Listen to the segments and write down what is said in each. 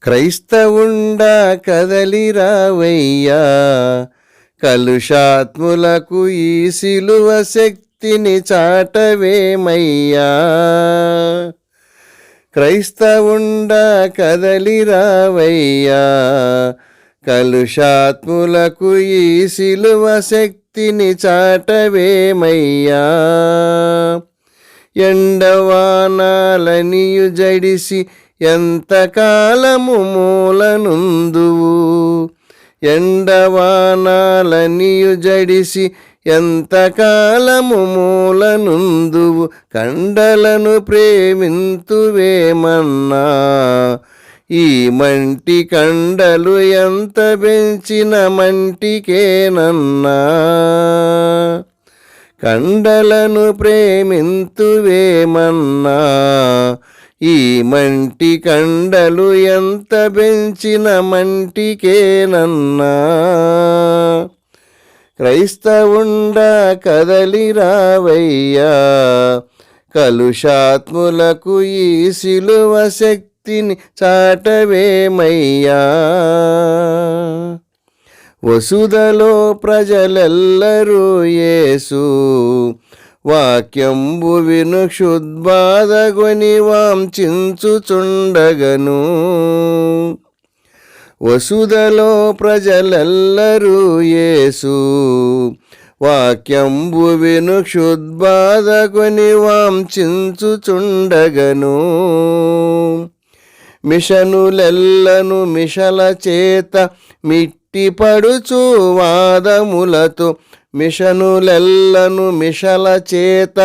క్రైస్తవుండా కదలిరావయ్యా, కలుషాత్ములకు ఈ సిలువ శక్తిని చాటవేమయ్యా. క్రైస్తవుండా కదలిరావయ్యా, కలుషాత్ములకు ఈ సిలువ శక్తిని చాటవేమయ్యా. ఎండవానాలనియు జడిసి ఎంతకాలము మూలనుందువు, ఎండవానాలనియు జడిసి ఎంతకాలము మూలనుందువు. కండలను ప్రేమింతువేమన్నా, ఈ మంటి కండలు ఎంత పెంచిన మంటికేనన్నా. కండలను ప్రేమింతువేమన్నా, ఈ మంటి కండలు ఎంత పెంచిన మంటికేనన్నా. క్రైస్తవుండా కదలిరావయ్యా, కలుషాత్ములకు ఈ సిలువ శక్తిని చాటవేమయ్యా. వసుధలో ప్రజలెల్లరూ యేసు వాక్యంబు విను క్షుద్బాధగొని వాంఛించుచుండగను. వసుధలో ప్రజలెల్లరూ యేసు వాక్యంబు విను క్షుద్బాధగొని వాంఛించుచుండగను. మిషనులెల్లను మిషల చేత మిట్టిపడుచు వాదములతో, మిషనులెల్లను మిషల చేత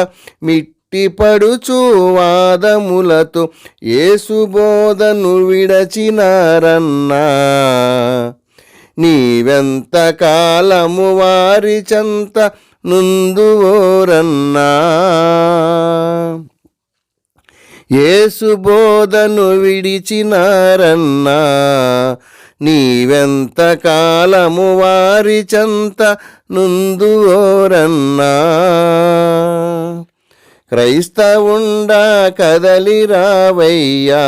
మిట్టిపడుచు వాదములతో యేసు బోధను విడచినారన్నా. నీవెంత కాలము వారి చెంత నుందువోరన్నా. యేసు బోధను విడిచినారన్నా, నీవెంత కాలము వారి చెంత నుందువోరన్నా. క్రైస్తవుండా కదలిరావయ్యా,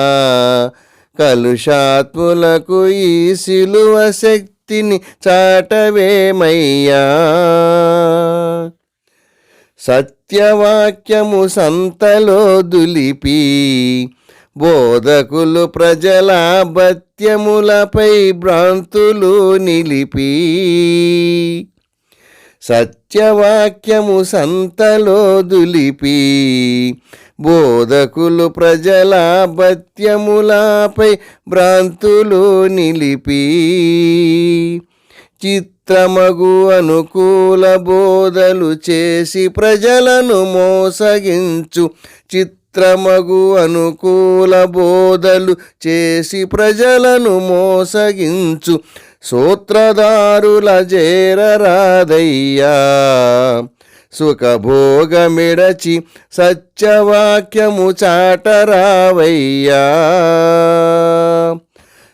కలుషాత్ములకు ఈ సిలువ శక్తిని చాటవేమయ్యా. సత్యవాక్యము సంతలో దులిపి బోధకులు ప్రజల భత్యములపై భ్రాంతులు నిలిపి. సత్యవాక్యము సంతలో దులిపి బోధకులు ప్రజల భత్యములపై భ్రాంతులు నిలిపి. చిత్రమగు అనుకూల బోధలు చేసి ప్రజలను మోసగించు, చిత్రమగు అనుకూల బోధలు చేసి ప్రజలను మోసగించు సూత్రధారుల చేరరాదయ్యా. సుఖభోగమిడచి సత్యవాక్యము చాటరావయ్యా.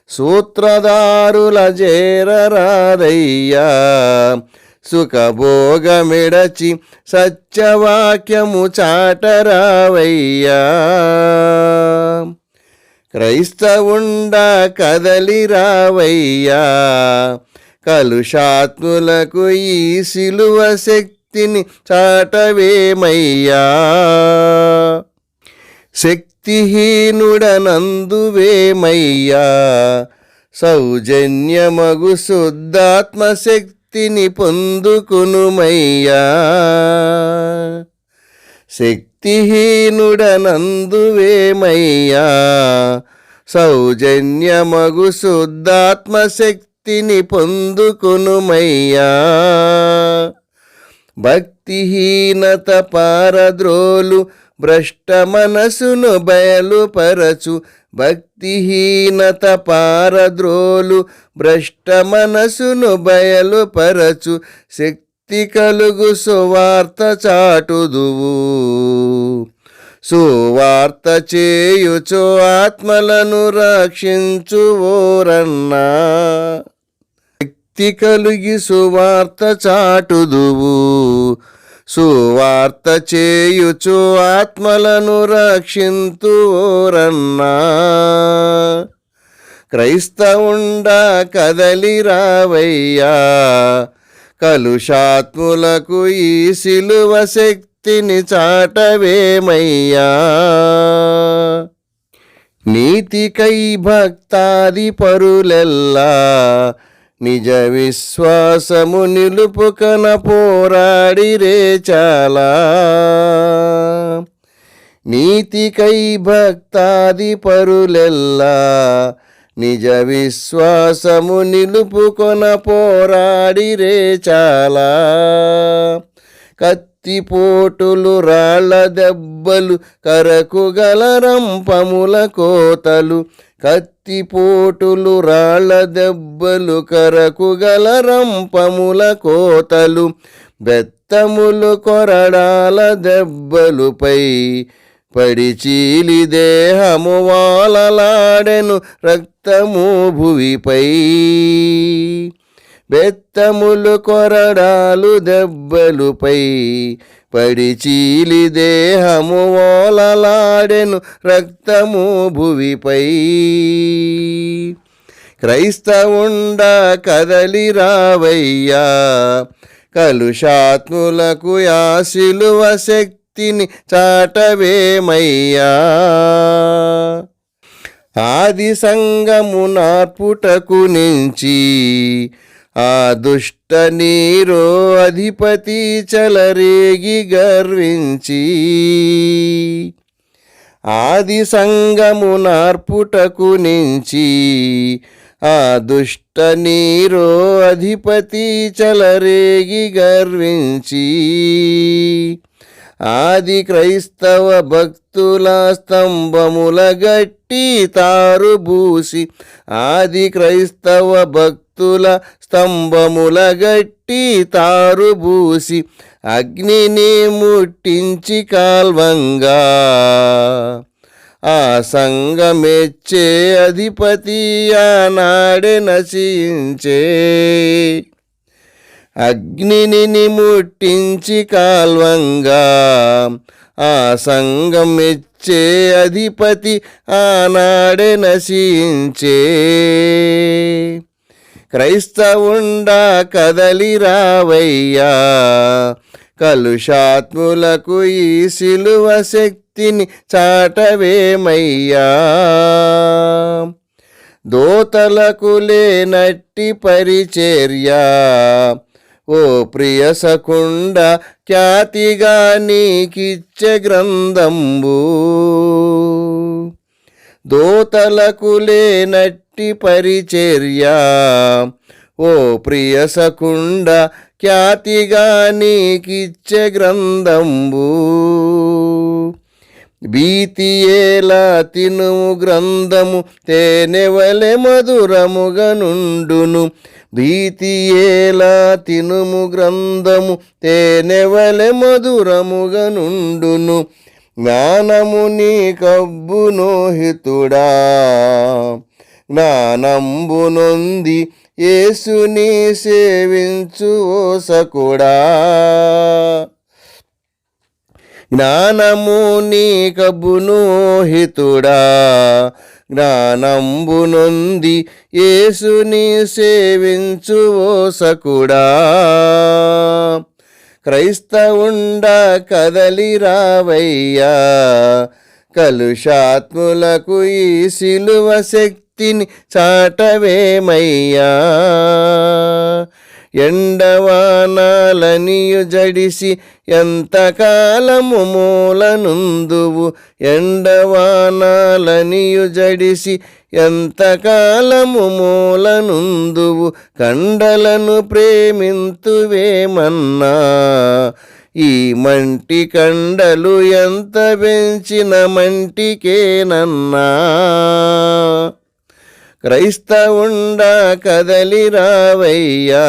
సూత్రధారుల చేరరాదయ్యా, సుఖభోగమిడచి సత్యవాక్యము చాటరావయ్యా. క్రైస్తవుండా కదలిరావయ్యా, కలుషాత్ములకు ఈ సిలువ శక్తిని చాటవేమయ్యా. శక్తిహీనుడనందువేమయ్యా, సౌజన్యమగు శుద్ధాత్మ శక్తిని పొందుకునుమయ్యా. శక్తిహీనుడనందువేమయ్యా, సౌజన్యమగు శుద్ధాత్మ శక్తిని పొందుకునుమయ్యా. భక్తిహీనత పారద్రోలు భ్రష్ట మనసును బయలుపరచు, భక్తిహీనత పారద్రోలు భ్రష్ట మనసును బయలుపరచు. శక్తి కలుగు సువార్త చాటుదువు, సువార్త చేయుచు ఆత్మలను రక్షించువోరన్నా. శక్తి కలిగి సువార్త చాటుదువు, సువార్త చేయుచు ఆత్మలను రక్షింతురన్నా. క్రైస్తవుండా కదలి రావయ్యా, కలుషాత్ములకు ఈ సిలువ శక్తిని చాటవేమయ్యా. నీతికై భక్తాది పరులెల్లా నిజ విశ్వాసము నిలుపుకన పోరాడిరే చాలా. నీతికై భక్తాది పరులెల్లా నిజ విశ్వాసము నిలుపుకొన పోరాడిరే చాలా. కత్తిపోటులు రాళ్ళ దెబ్బలు కరకు గల రంపముల కోతలు, కత్తిపోటులు రాళ్ళ దెబ్బలు కరకు గల రంపముల కోతలు, బెత్తములు కొరడాల దెబ్బలుపై పడి చీలి దేహము వాలలాడెను రక్తము భువిపై. బెత్తములు కొరడాలు దెబ్బలుపై పడి చీలి దేహము వాలలాడెను రక్తము భువిపై. క్రైస్తవుండా కదలి రావయ్యా, కలుషాత్ములకు ఆ సిలువ శక్తిని చాటవేమయ్యా. ఆది సంగము నార్పుటకు నుంచి ఆ దుష్ట నీరో అధిపతి చెలరేగి గర్వించి. ఆది సంగము నార్పుటకు నుంచి ఆ దుష్ట నీరో అధిపతి చెలరేగి గర్వించి. ఆది క్రైస్తవ భక్తుల స్తంభముల గట్టి తారుబూసి, ఆది క్రైస్తవ భక్తుల స్తంభముల గట్టి తారుబూసి, అగ్నిని ముట్టించి కాల్వంగా ఆ సంగమెచ్చే అధిపతి ఆనాడే నశించే. అగ్నిని ముట్టించి కాల్వంగా ఆ సంగమెచ్చే అధిపతి ఆనాడే నశించే. క్రైస్తవుండా కదలి రావయ్యా, కలుషాత్ములకు ఈ సిలువ శక్తిని చాటవేమయ్యా. దోతలకు లేనట్టి పరిచర్య ఓ ప్రియ సకుండ, ఖ్యాతిగా నీకిచ్చే గ్రంథంబు. దోతలకు లేనట్టి పరిచర్య ఓ ప్రియ సకుండ, ఖ్యాతిగా నీకిచ్చే గ్రంథంబు. భీతియేలా తినుము గ్రంథము తేనెవలె మధురముగా నుండును. భీతియేలా తినుము గ్రంథము తేనెవలె మధురముగా నుండును. జ్ఞానము నీ కబ్బును హితుడా, జ్ఞానంబు నొంది యేసుని సేవించు ఓ సకుడా. జ్ఞానము నీ కబ్బును హితుడా, జ్ఞానంబు నొంది యేసుని సేవించు ఓ సకుడా. క్రైస్తవుండా కదలి రావయ్యా, కలుషాత్ములకు ఈ సిలువ శక్తిని చాటవేమయ్యా. ఎండవానాలనియు జడిసి ఎంతకాలము మూలనుందువు. ఎండవానాలనియు జడిసి ఎంతకాలము మూలనుందువు. కండలను ప్రేమింతువేమన్నా ఈ మంటి కండలు ఎంత పెంచిన మంటికేనన్నా. క్రైస్తవుండా కదలి రావయ్యా,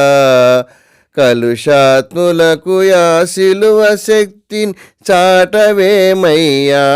కలుషాత్ములకు ఆ సిలువ శక్తిని చాటవేమయ్యా.